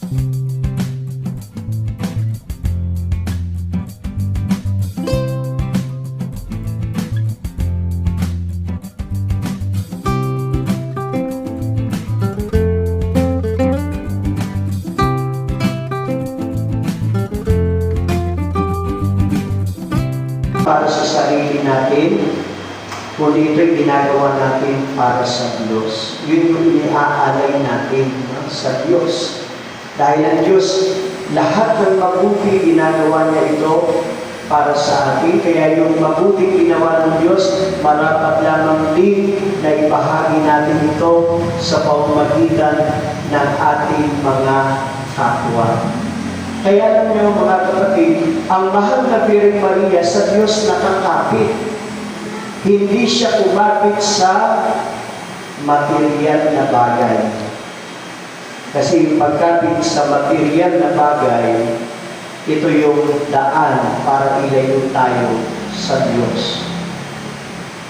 Para sa sarili natin, kundi ito'y ginagawa natin para sa Diyos. Yun yung iniaalay natin, no? Sa Diyos. Dahil ang Diyos, lahat ng mabuti ginagawa niya ito para sa atin. Kaya yung mabuti ginawa ng Diyos, marapat lamang din na ibahagi natin ito sa pamamagitan ng ating mga kapwa. Kaya alam niyo mga kapatid, ang mahal na Birhen Maria sa Diyos nakakapit. Hindi siya kumapit sa material na bagay. Kasi yung pagkapit sa material na bagay, ito yung daan para ilayo tayo sa Diyos.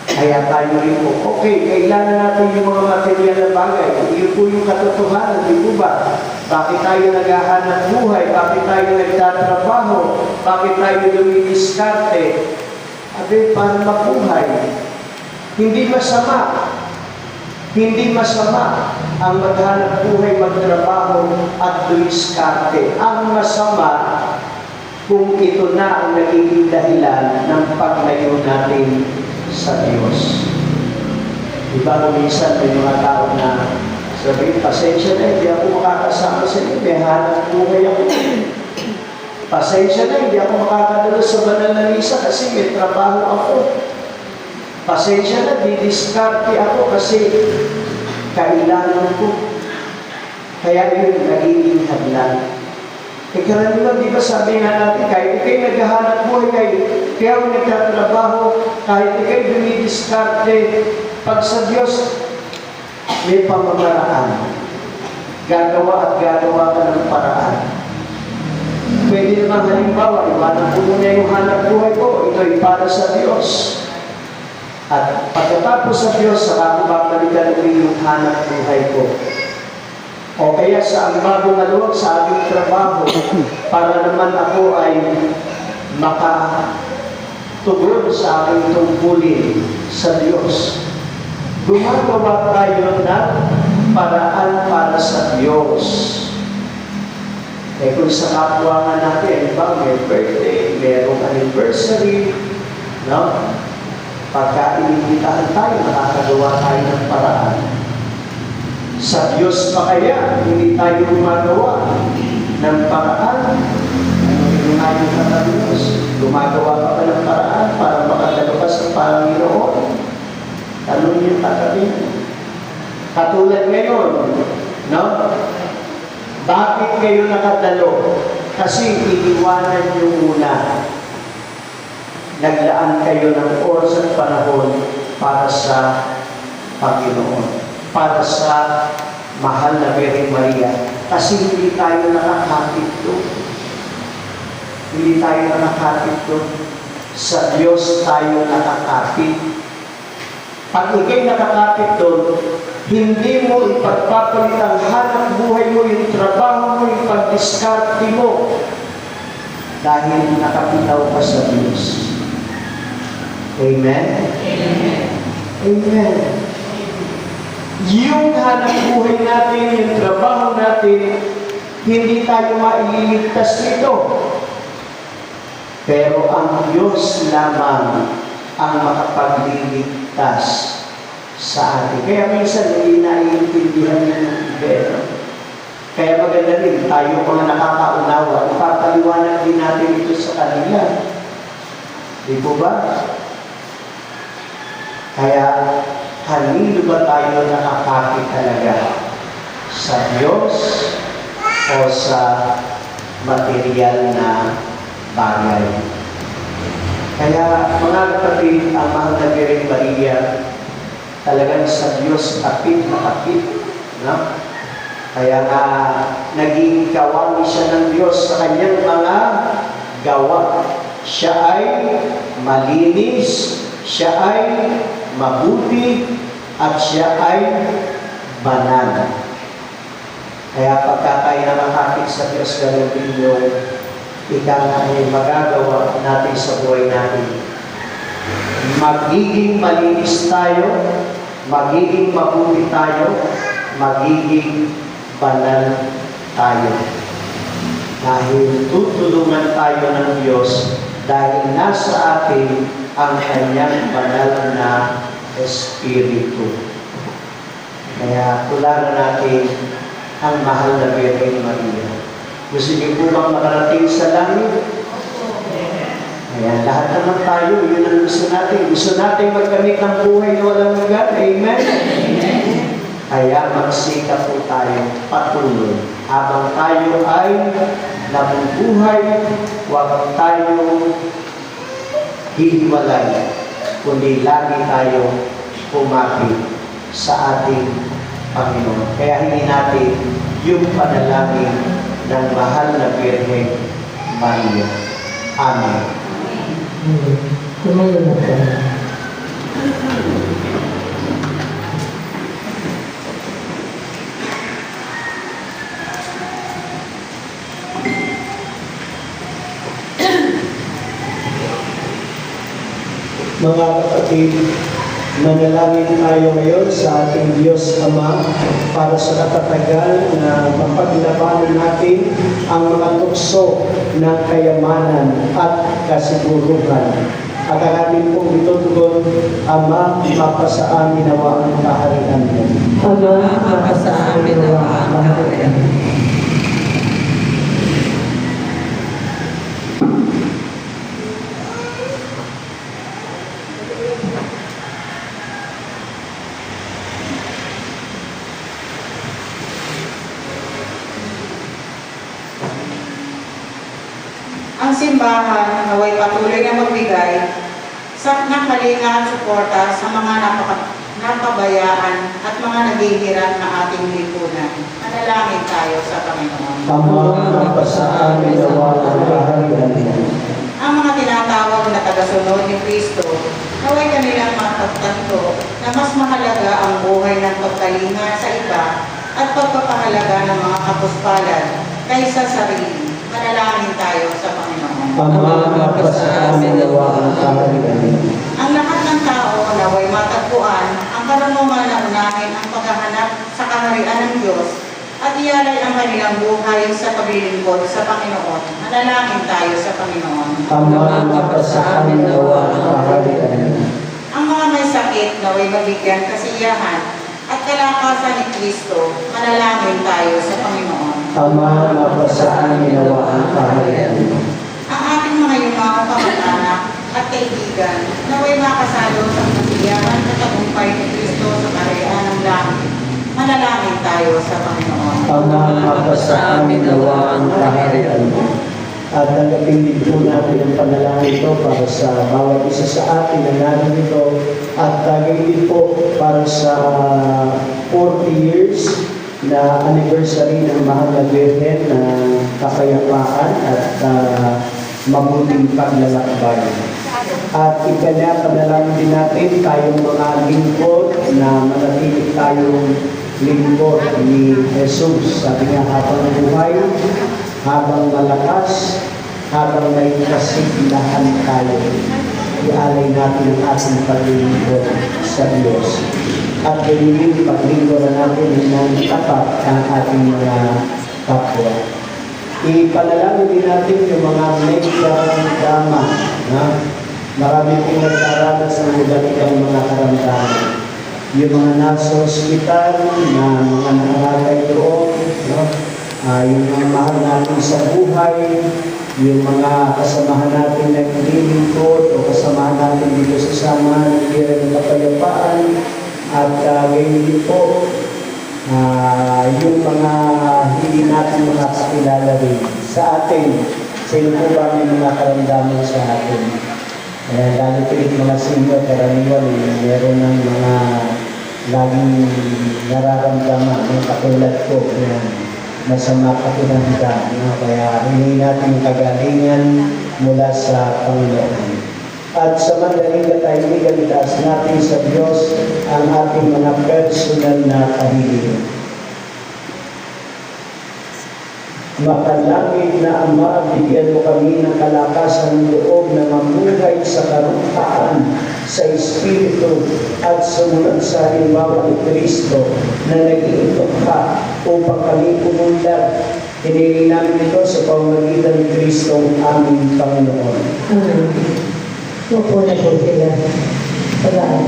Kaya tayo rin po, okay, kailangan natin yung mga material na bagay. Iyon po yung katotohanan, di po ba? Bakit tayo naghahanap buhay? Bakit tayo nagtatrabaho? Bakit tayo dumidiskarte? Para mabuhay. Hindi masama. Hindi masama ang maghanap buhay, magtrabaho at dumiskarte. Ang masama kung ito na ang nagiging dahilan ng paglayo natin sa Diyos. Diba kung minsan may mga tao na sabihin, pasensya na, hindi ako makakasama sa iyo, may hanap buhay ako. Pasensya na, hindi ako makakadalo sa banal na misa kasi may trabaho ako. Pasensya na, didiskarte ako kasi kailangan ko. Kaya yun, nagiging hadlan. Karaniwan, di ba sabi nga natin, kahit ikay naghahanap buhay, kaya nagtatrabaho, kahit ikay dumidiskarte, pag sa Diyos, may pamamaraan. Gagawa at gagawa ka ng paraan. Pwede naman halimbawa, iwanan ko muna yung hanap buhay ko, ito'y para sa Diyos. At pagkatapos sa Diyos, saka ko babalikan ulit yung hanap buhay ko. O kaya sa ang bagong maluwag sa aking trabaho, para naman ako ay makatugon sa aking tungkulin sa Diyos. Gumagawa tayo ng paraan para sa Diyos. Eh kung sa kapwa nga natin, may birthday, mayroong anniversary, no? Pagka inimbitahan tayo, nakakagawa tayo ng paraan. Sa Diyos pa kaya, hindi tayo gumagawa ng paraan. Ano yung ka ng Diyos? Gumagawa ka pa ng paraan para makadalo ka sa Panginoon. Tanong yung katabi. Katulad ngayon, no? Bakit kayo nakadalo? Kasi iniwanan nyo muna. Naglaan kayo ng oras at panahon para sa Panginoon. Para sa mahal na Birhen Maria. Kasi hindi tayo nakakapit doon. Hindi tayo nakakapit doon. Sa Diyos tayo nakakapit. Pag ikay nakakapit doon, hindi mo ipagpapalit ang hanap buhay mo, yung trabaho mo, yung pagdiskarte mo. Dahil nakapitaw ka sa Diyos. Amen? Amen. Amen. Yung hanap buhay natin, yung trabaho natin, hindi tayo mailigtas nito. Pero ang Diyos lamang ang makapagliligtas sa atin. Kaya minsan hindi naiintindihan ng iba. Kaya maganda rin, tayo mga nakakaunawa, ipapaliwanag din natin ito sa kanila. Di po ba? Kaya, kanino ba tayo nakakapit talaga? Sa Diyos o sa material na bagay? Kaya mga kapatid, ang mahal na Birhen Maria, talagang sa Diyos kapit na kapit. No? Kaya nga, naging kawani siya ng Diyos sa kanyang mga gawa. Siya ay malinis, siya ay mabuti, at siya ay banal. Kaya pagka tayo nakakapit natin sa Diyos, ganun din yung ay magagawa natin sa buhay natin. Magiging malinis tayo, magiging mabuti tayo, magiging banal tayo. Dahil tutulungan tayo ng Diyos dahil nasa atin ang Kanyang banal na Espiritu. Kaya tularan natin ang mahal na Birhen Maria. Gusto niyo po bang makarating sa langit? Ayan, lahat naman tayo, yun ang gusto natin. Gusto natin magkamit ng buhay na walang hanggan. Amen? Kaya magsikap po tayo patuloy. Habang tayo ay nabubuhay, huwag tayo hihiwalay, kundi lagi tayo pumapit sa ating Panginoon. Kaya hindi natin yung panalangin ng mahal na Birhen Maria. Amen. Tumayo na po. Mga kapatid, manalangin tayo ngayon sa ating Diyos Ama para sa katatagan na mapaglabanan natin ang mga tukso ng kayamanan at kasiguruhan. At ang ating pong itutugon, Ama, mapasa amin nawa ang kaharian mo. Ama, mapasa amin nawa ang kaharian mo. Ang simbahan naway patuloy na magbigay sa nakalinga at suporta sa mga napabayaan at mga naghihirap na ating lipunan. Manalangin tayo sa Panginoon. Ama, mapasa amin nawa ang kaharian mo. Ang mga tinatawag na tagasunod ni Kristo, naway kanilang mapagtanto na mas mahalaga ang buhay ng pagkalinga sa iba at pagpapahalaga ng mga kapuspalan kaysa sarili. Manalangin tayo sa Panginoon. Ama, mapasa amin nawa ang kaharian mo. Ang lahat ng tao naway matagpuan ang karunungan na unahin ang paghahanap sa kaharian ng Diyos at iyalay ang kanilang buhay sa paglilingkod sa Panginoon. Manalangin tayo sa Panginoon. Ama, mapasa amin nawa ang kaharian mo. Ang mga may sakit naway mabigyan kasiyahan at kalakasan ni Kristo. Manalangin tayo sa Panginoon. Ama, mapasa amin nawa ang kaharian mo. Ang ating mga yumao kamag-anak at kaibigan naway makasalo sa kasiyahan at tagumpay ni Kristo sa kaharian ng langit. Manalangin tayo sa Panginoon. Ama, mapasa amin nawa ang kaharian mo. At tanggapin din po natin ang panalangin ito para sa bawat isa sa atin na narito at tagay din po para sa 40 years na anniversary ng mahal na Birhen na kapayapaan at mabuting paglalakbay. At ipanapanalangin din natin tayong mga lingkod na manatili tayong lingkod ni Jesus. Sabi nga, habang buhay, habang malakas, habang may kasiglahan tayo, ialay natin ang ating paglilingkod sa Diyos. At ganyan paglingkod natin ng tapat ang ating mga kapwa. Ipanalangin din natin yung mga may karamdama. Marami pong nagkaranas ng ganitong mga karamdaman. Yung mga nasa ospital, na mga nangalatay doon, yung mga mahal natin sa buhay, yung mga kasamahan natin na nililingkod o kasamahan natin dito sa samahan ng Biyaya ng Kapayapaan, at ganyan din po, yung mga hindi natin makakakilala rin sa atin. Sino po ba may mga karamdaman sa atin? Lalo po yung mga senior, karaniwan, meron ng mga laging nararamdaman, katulad ko, masama pakiramdam. Kaya hingin natin kagalingan mula sa Panginoon. At sa madaling katahimikan, itaas natin sa Diyos ang ating mga personal na kahilingan. Makalangit na Ama, bigyan mo kami ng kalakasan ng loob na mamuhay sa karuntaan, sa Espiritu, at sumunod sa halimbawa ni Kristo na nag-iitok ka upang kami pumunlad. Hinihingi namin ito sa pamamagitan ni Kristo aming Panginoon. Opo na po sila. Salamat.